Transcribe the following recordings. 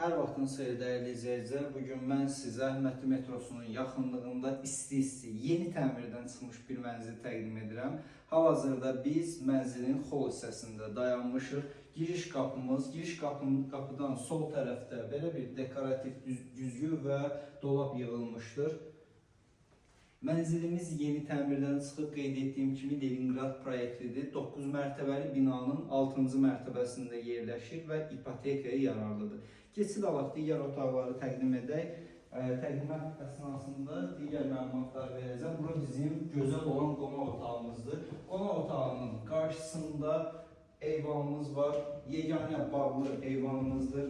Hər vaxtınız xeyir dəyərli izləyicilər. Bugün mən sizə Əhmədli metrosunun yaxınlığında isti-isti, yeni təmirdən çıxmış bir mənzil təqdim edirəm. Hal-hazırda biz mənzilin xol hissəsində dayanmışıq. Giriş qapıdan sol tərəfdə belə bir dekorativ güzgü və dolab yığılmışdır. Mənzilimiz yeni təmirdən çıxıb, qeyd etdiyim kimi Leningrad proyektlidir. 9 mərtəbəli binanın 6-cı mərtəbəsində yerləşir və ipotekaya yararlıdır. Keçid alaq digər otaqları təqdim edək. Təqdimat əsnasında digər məlumatlar verəcəm. Bura bizim gözəl olan qonaq otağımızdır. Qonaq otağının qarşısında eyvanımız var. Yeganə bağlı eyvanımızdır.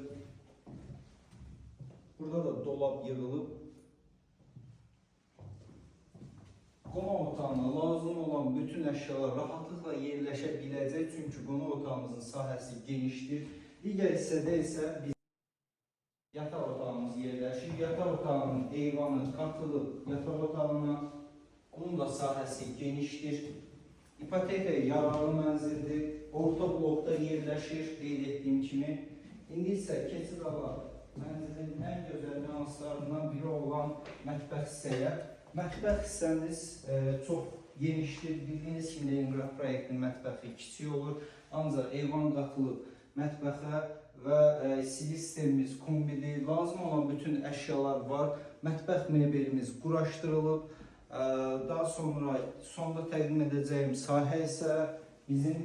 Burada da dolab yığılıb. Qonaq otağına lazım olan bütün əşyalar rahatlıqla yerləşə biləcək, çünki qonaq otağımızın sahəsi genişdir. Digər hissədə isə biz yataq otağımız yerləşir. Yataq otağının eyvanı qatılıb yataq otağına, onun da sahəsi genişdir. İpotekaya yararlı mənzildir. Orta blokda yerləşir, qeyd etdiyim kimi. İndi isə keçid alaq mənzilin ən gözəl nüanslarından biri olan mətbəx hissəyə. Mətbəx hissəmiz çox genişdir. Bildiyiniz kimi Leningrad proyektinin mətbəxi kiçik olur. Ancaq eyvan qatılıb mətbəxə və silik sistemimiz kombidir. Lazım olan bütün əşyalar var. Mətbəx mebelimiz quraşdırılıb. Daha sonra sonda təqdim edəcəyim sahə isə bizim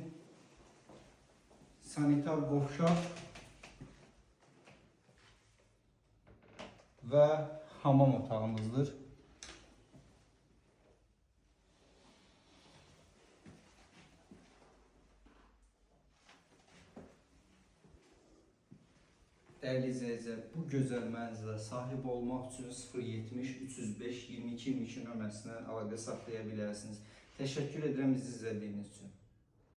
sanitar qovşaq və hamam otağımızdır. Dəyərli izləyicilər, bu gözəl mənzilə sahib olmaq üçün 070 305 22 22 nömrəsindən əlaqə saxlaya bilərsiniz. Təşəkkür edirəm bizi izlədiyiniz üçün.